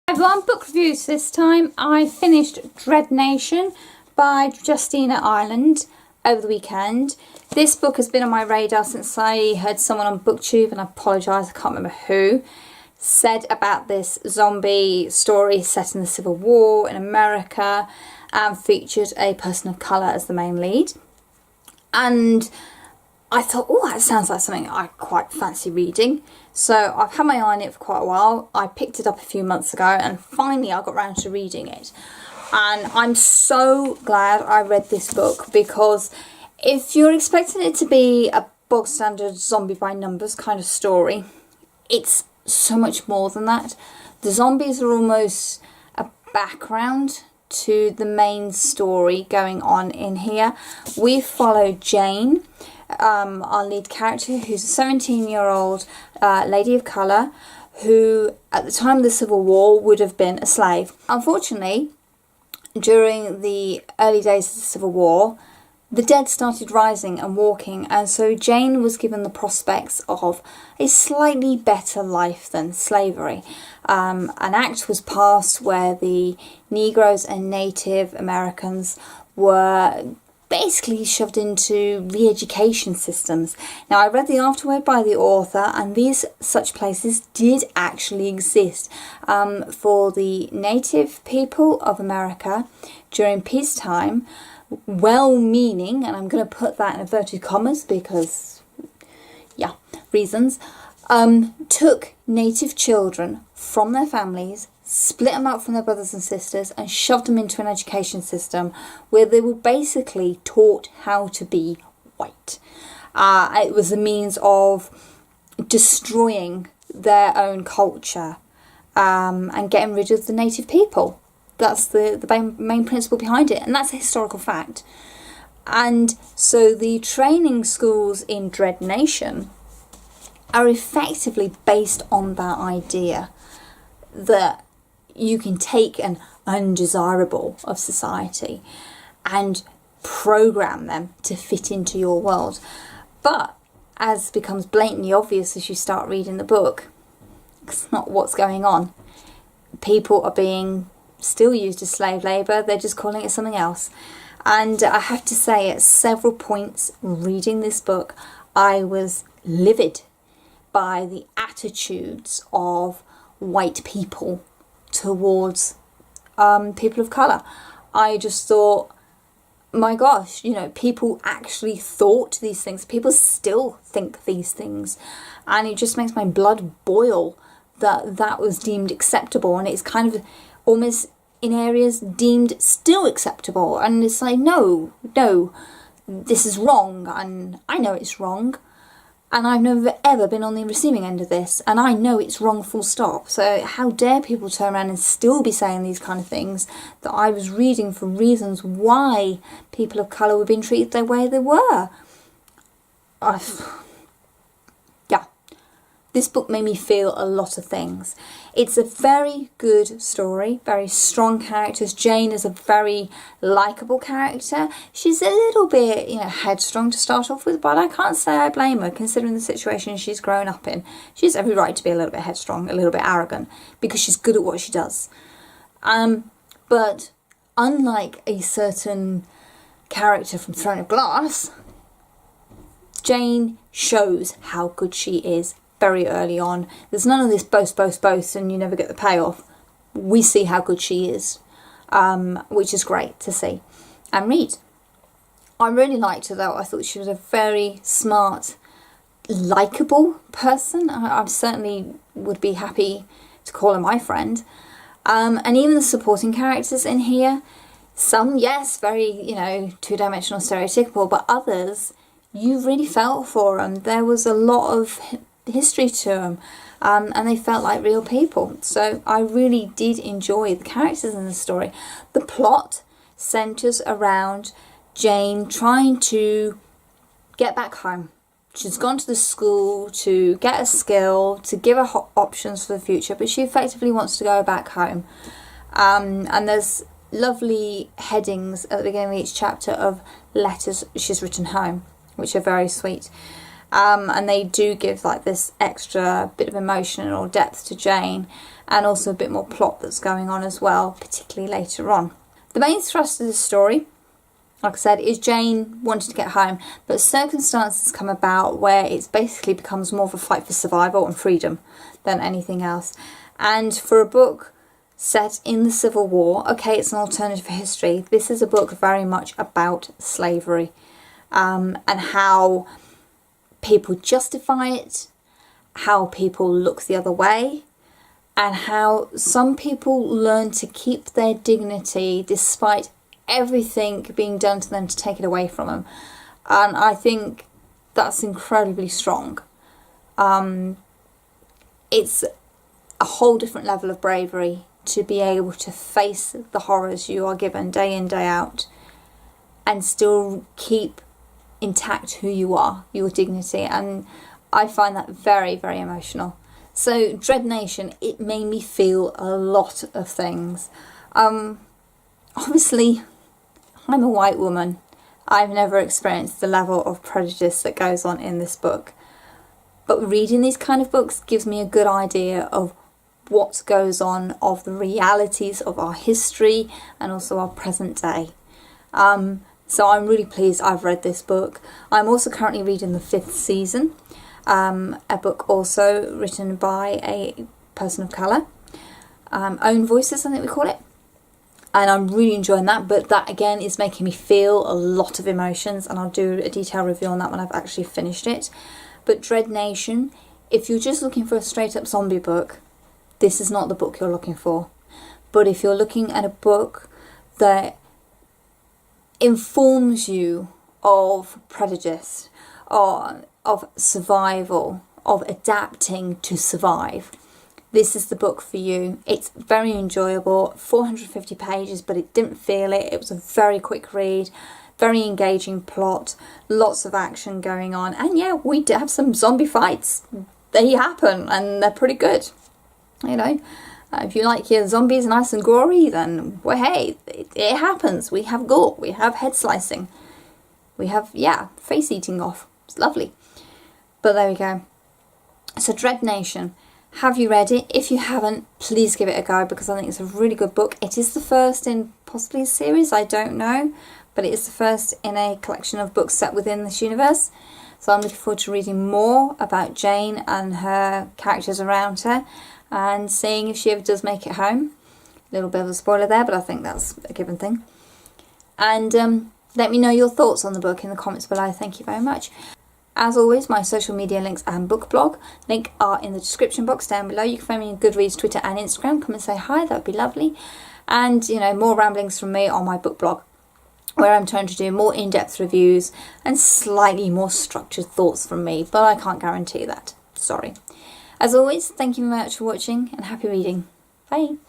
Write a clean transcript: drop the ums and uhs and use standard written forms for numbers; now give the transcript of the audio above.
Everyone, book reviews this time. I finished Dread Nation by Justina Ireland over the weekend. This book has been on my radar since I heard someone on BookTube, and I apologise, I can't remember who, said about this zombie story set in the Civil War in America and featured a person of colour as the main lead. And I thought, oh, that sounds like something I quite fancy reading. So I've had my eye on it for quite a while. I picked it up a few months ago and finally I got round to reading it. And I'm so glad I read this book, because if you're expecting it to be a bog standard zombie by numbers kind of story, it's so much more than that. The zombies are almost a background to the main story going on in here. We follow Jane, our lead character, who's a 17-year-old lady of colour who at the time of the Civil War would have been a slave. Unfortunately, during the early days of the Civil War, the dead started rising and walking, and so Jane was given the prospects of a slightly better life than slavery. An act was passed where the Negroes and Native Americans were basically shoved into re-education systems. Now, I read the afterword by the author, and these such places did actually exist for the native people of America during peacetime. Well-meaning, and I'm going to put that in inverted commas because, yeah, reasons, took native children from their families, split them up from their brothers and sisters, and shoved them into an education system where they were basically taught how to be white. It was a means of destroying their own culture and getting rid of the native people. That's the main principle behind it, and that's a historical fact. And so the training schools in Dread Nation are effectively based on that idea that you can take an undesirable of society and program them to fit into your world. But as becomes blatantly obvious as you start reading the book, it's not what's going on. People are being still used as slave labour, they're just calling it something else. And I have to say, at several points reading this book, I was livid by the attitudes of white people towards people of colour. I just thought, my gosh, you know, people actually thought these things. People still think these things. And it just makes my blood boil that that was deemed acceptable. And it's kind of almost in areas deemed still acceptable. And it's like, no, this is wrong. And I know it's wrong. And I've never ever been on the receiving end of this. And I know it's wrong, full stop. So how dare people turn around and still be saying these kind of things that I was reading for reasons why people of colour were being treated the way they were. Yeah. This book made me feel a lot of things. It's a very good story, very strong characters. Jane is a very likeable character. She's a little bit, headstrong to start off with, but I can't say I blame her considering the situation she's grown up in. She has every right to be a little bit headstrong, a little bit arrogant, because she's good at what she does. But unlike a certain character from Throne of Glass, Jane shows how good she is very early on. There's none of this boast and you never get the payoff. We see how good she is, which is great to see and read. I really liked her though. I thought she was a very smart, likeable person. I certainly would be happy to call her my friend. And even the supporting characters in here, some, yes, very, two-dimensional, stereotypical, but others, you really felt for them. There was a lot of history to them, and they felt like real people. So I really did enjoy the characters in the story. The plot centres around Jane trying to get back home. She's gone to the school to get a skill, to give her options for the future, but she effectively wants to go back home. And there's lovely headings at the beginning of each chapter of letters she's written home, which are very sweet. and they do give like this extra bit of emotional depth to Jane, and also a bit more plot that's going on as well, particularly later on. The main thrust of the story, like I said, is Jane wanting to get home, but circumstances come about where it basically becomes more of a fight for survival and freedom than anything else. And for a book set in the Civil War, okay, it's an alternative history, this is a book very much about slavery, and how people justify it, how people look the other way, and how some people learn to keep their dignity despite everything being done to them to take it away from them. And I think that's incredibly strong. It's a whole different level of bravery to be able to face the horrors you are given day in, day out, and still keep intact who you are, your dignity. And I find that very, very emotional. So Dread Nation, it made me feel a lot of things. Obviously, I'm a white woman. I've never experienced the level of prejudice that goes on in this book. But reading these kind of books gives me a good idea of what goes on, of the realities of our history and also our present day. So I'm really pleased I've read this book. I'm also currently reading the 5th season, a book also written by a person of colour, Own Voices I think we call it, and I'm really enjoying that. But that again is making me feel a lot of emotions, and I'll do a detailed review on that when I've actually finished it. But Dread Nation, if you're just looking for a straight up zombie book, this is not the book you're looking for. But if you're looking at a book that informs you of prejudice, or of survival, of adapting to survive, this is the book for you. It's very enjoyable, 450 pages, but it didn't feel it. It was a very quick read, very engaging plot, lots of action going on, and yeah, we did have some zombie fights. They happen, and they're pretty good. You know, if you like your zombies nice and gory, then well, hey, it happens. We have gore, we have head slicing, we have, yeah, face eating off. It's lovely. But there we go. So Dread Nation, have you read it? If you haven't, please give it a go, because I think it's a really good book. It is the first in possibly a series, I don't know, but it is the first in a collection of books set within this universe. So I'm looking forward to reading more about Jane and her characters around her, and seeing if she ever does make it home. A little bit of a spoiler there, but I think that's a given thing. And let me know your thoughts on the book in the comments below. Thank you very much. As always, my social media links and book blog link are in the description box down below. You can find me on Goodreads, Twitter and Instagram. Come and say hi, that would be lovely. And, you know, more ramblings from me on my book blog, where I'm trying to do more in-depth reviews and slightly more structured thoughts from me, but I can't guarantee that. Sorry. As always, thank you very much for watching, and happy reading. Bye.